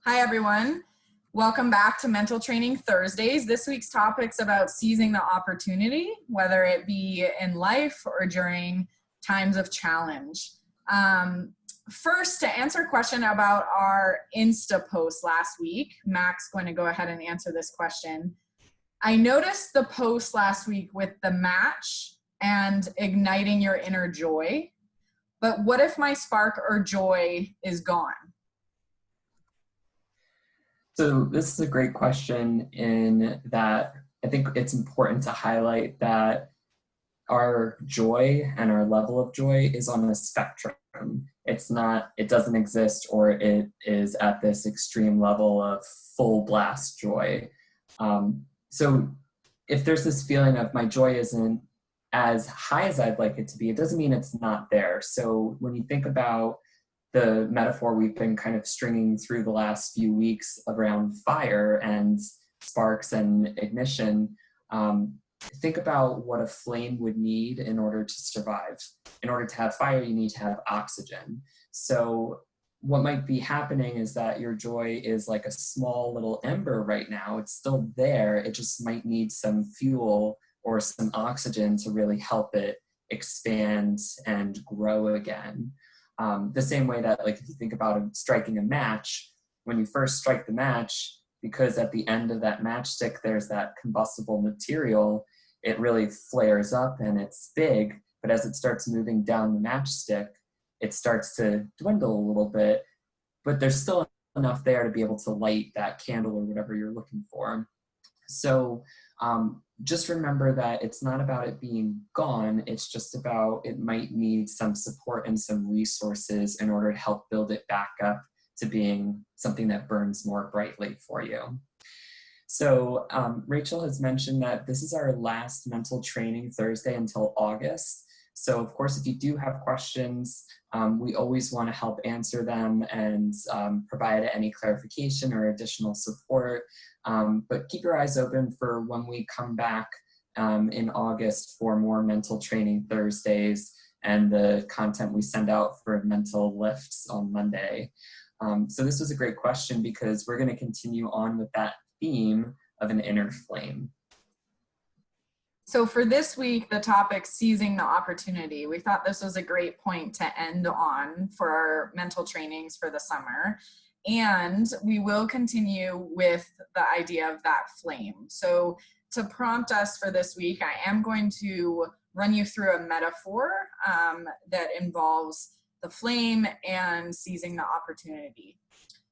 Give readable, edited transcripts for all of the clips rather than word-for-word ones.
Hi, everyone. Welcome back to Mental Training Thursdays. This week's topic's about seizing the opportunity, whether it be in life or during times of challenge. First, to answer a question about our Insta post last week, Mac's going to go ahead and answer this question. I noticed the post last week with the match and igniting your inner joy, but what if my spark or joy is gone? So this is a great question in that I think it's important to highlight that our joy and our level of joy is on a spectrum. It doesn't exist, or it is at this extreme level of full blast joy. So if there's this feeling of my joy isn't as high as I'd like it to be, it doesn't mean it's not there. So when you think about the metaphor we've been kind of stringing through the last few weeks around fire and sparks and ignition, think about what a flame would need in order to survive. In order to have fire, you need to have oxygen. So what might be happening is that your joy is like a small little ember right now. It's still there. It just might need some fuel or some oxygen to really help it expand and grow again. The same way that, like, if you think about striking a match, when you first strike the match, because at the end of that matchstick there's that combustible material, it really flares up and it's big, but as it starts moving down the matchstick, it starts to dwindle a little bit, but there's still enough there to be able to light that candle or whatever you're looking for. So just remember that it's not about it being gone, it's just about it might need some support and some resources in order to help build it back up to being something that burns more brightly for you. So Rachel has mentioned that this is our last Mental Training Thursday until August. So of course, if you do have questions, we always want to help answer them and provide any clarification or additional support. But keep your eyes open for when we come back in August for more Mental Training Thursdays and the content we send out for mental lifts on Monday. So this was a great question because we're going to continue on with that theme of an inner flame. So for this week, the topic, seizing the opportunity, we thought this was a great point to end on for our mental trainings for the summer. And we will continue with the idea of that flame. So to prompt us for this week, I am going to run you through a metaphor that involves the flame and seizing the opportunity.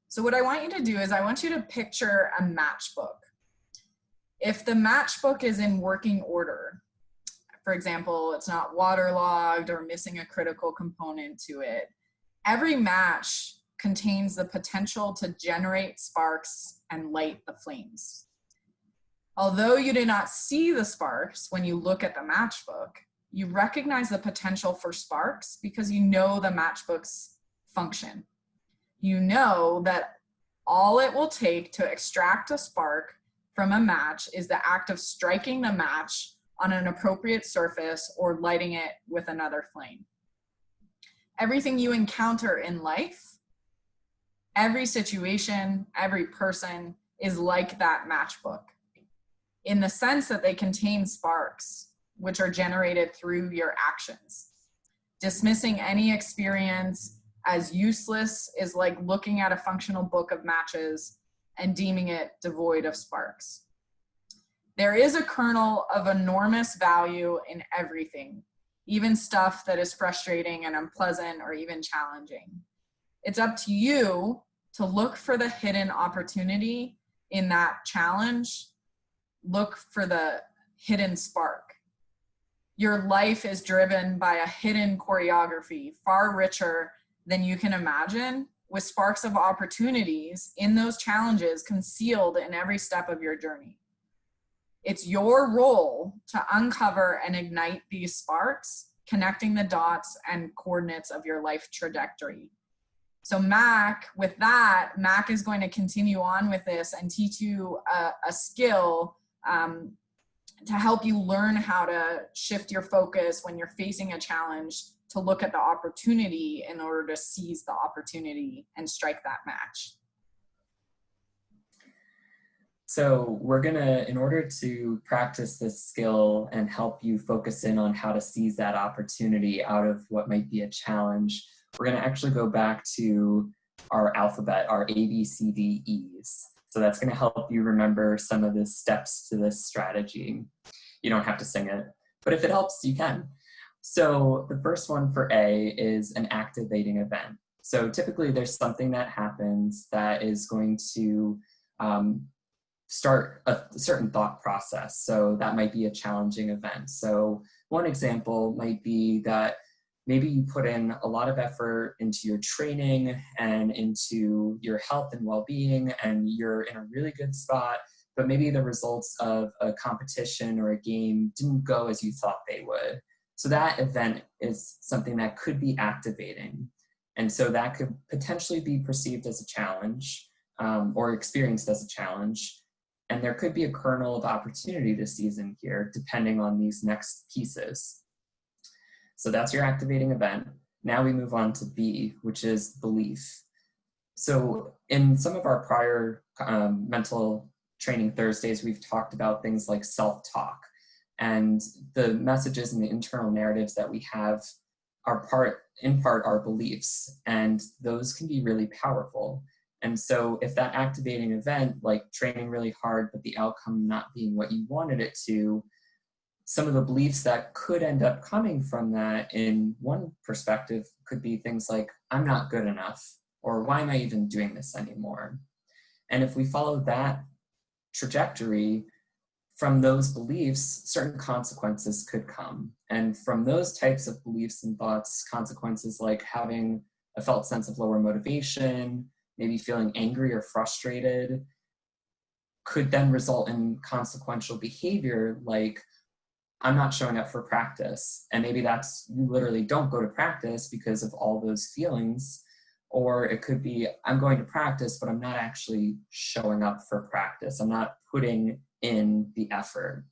So what I want you to do is I want you to picture a matchbook. If the matchbook is in working order, for example, it's not waterlogged or missing a critical component to it, every match contains the potential to generate sparks and light the flames. Although you do not see the sparks when you look at the matchbook, you recognize the potential for sparks because you know the matchbook's function. You know that all it will take to extract a spark from a match is the act of striking the match on an appropriate surface or lighting it with another flame. Everything you encounter in life, every situation, every person is like that matchbook in the sense that they contain sparks which are generated through your actions. Dismissing any experience as useless is like looking at a functional book of matches and deeming it devoid of sparks. There is a kernel of enormous value in everything, even stuff that is frustrating and unpleasant or even challenging. It's up to you to look for the hidden opportunity in that challenge. Look for the hidden spark. Your life is driven by a hidden choreography, far richer than you can imagine, with sparks of opportunities in those challenges concealed in every step of your journey. It's your role to uncover and ignite these sparks, connecting the dots and coordinates of your life trajectory. So Mac is going to continue on with this and teach you a skill to help you learn how to shift your focus when you're facing a challenge, to look at the opportunity in order to seize the opportunity and strike that match. So we're gonna, in order to practice this skill and help you focus in on how to seize that opportunity out of what might be a challenge, we're gonna actually go back to our alphabet, our A, B, C, D, E's. So that's gonna help you remember some of the steps to this strategy. You don't have to sing it, but if it helps, you can. So the first one for A is an activating event. So typically there's something that happens that is going to start a certain thought process. So that might be a challenging event. So one example might be that maybe you put in a lot of effort into your training and into your health and well-being, and you're in a really good spot, but maybe the results of a competition or a game didn't go as you thought they would. So that event is something that could be activating. And so that could potentially be perceived as a challenge, or experienced as a challenge. And there could be a kernel of opportunity to seize in here, depending on these next pieces. So that's your activating event. Now we move on to B, which is belief. So in some of our prior mental training Thursdays, we've talked about things like self-talk. And the messages and the internal narratives that we have are in part our beliefs, and those can be really powerful. And so if that activating event, like training really hard, but the outcome not being what you wanted it to, some of the beliefs that could end up coming from that in one perspective could be things like, I'm not good enough, or why am I even doing this anymore? And if we follow that trajectory, from those beliefs, certain consequences could come. And from those types of beliefs and thoughts, consequences like having a felt sense of lower motivation, maybe feeling angry or frustrated, could then result in consequential behavior like, I'm not showing up for practice. And maybe that's, you literally don't go to practice because of all those feelings. Or it could be, I'm going to practice, but I'm not actually showing up for practice. I'm not putting in the effort.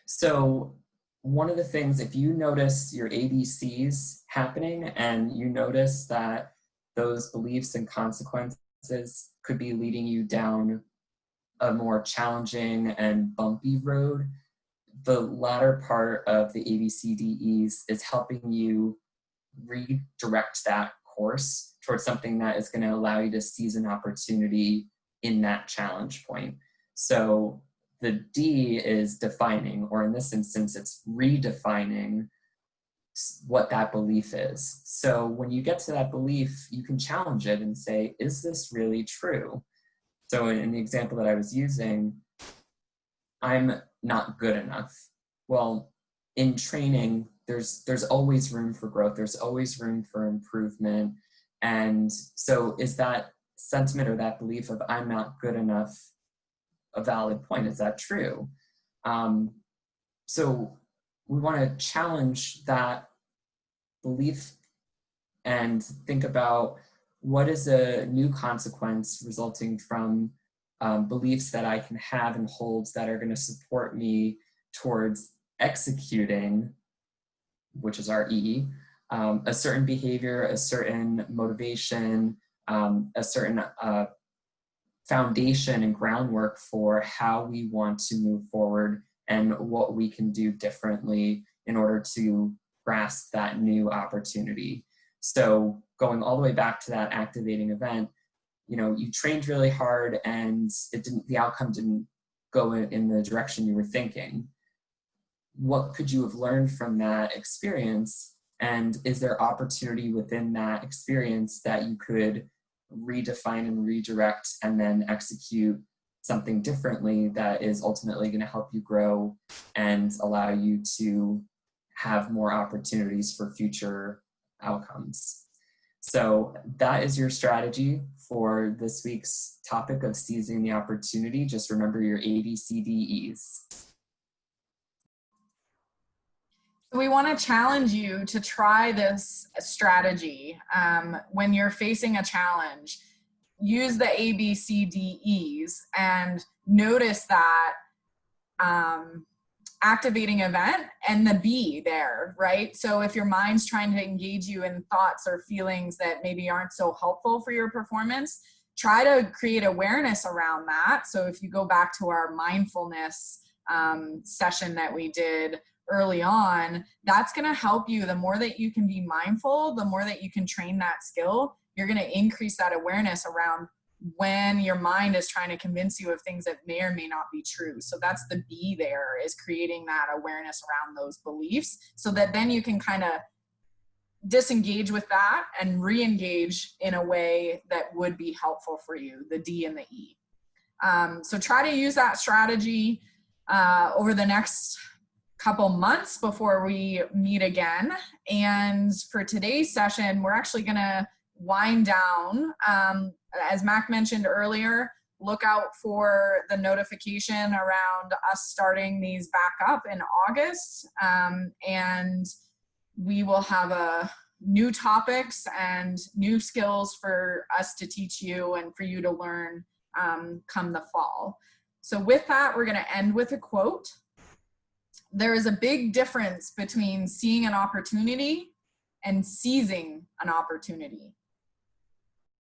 So one of the things, if you notice your ABCs happening and you notice that those beliefs and consequences could be leading you down a more challenging and bumpy road, the latter part of the ABCDEs is helping you redirect that course towards something that is going to allow you to seize an opportunity in that challenge point. So the D is defining, or in this instance, it's redefining what that belief is. So when you get to that belief, you can challenge it and say, is this really true? So in the example that I was using, I'm not good enough. Well, in training, there's always room for growth. There's always room for improvement. And so is that sentiment or that belief of I'm not good enough a valid point? Is that true? So we want to challenge that belief and think about what is a new consequence resulting from beliefs that I can have and hold that are going to support me towards executing, which is our E, a certain behavior, a certain motivation, a certain foundation and groundwork for how we want to move forward and what we can do differently in order to grasp that new opportunity. So going all the way back to that activating event, you know, you trained really hard and the outcome didn't go in the direction you were thinking. What could you have learned from that experience? And is there opportunity within that experience that you could redefine and redirect and then execute something differently that is ultimately going to help you grow and allow you to have more opportunities for future outcomes? So that is your strategy for this week's topic of seizing the opportunity. Just remember your ABCDEs. We want to challenge you to try this strategy when you're facing a challenge. Use the ABCDEs and notice that activating event and the B there, right? So if your mind's trying to engage you in thoughts or feelings that maybe aren't so helpful for your performance, try to create awareness around that. So if you go back to our mindfulness session that we did early on, that's going to help you. The more that you can be mindful, the more that you can train that skill, you're going to increase that awareness around when your mind is trying to convince you of things that may or may not be true. So that's the B there, is creating that awareness around those beliefs, so that then you can kind of disengage with that and re-engage in a way that would be helpful for you, the D and the E. So try to use that strategy over the next couple months before we meet again. And for today's session, we're actually going to wind down. As Mac mentioned earlier, look out for the notification around us starting these back up in August. And we will have new topics and new skills for us to teach you and for you to learn come the fall. So with that, we're going to end with a quote. There is a big difference between seeing an opportunity and seizing an opportunity.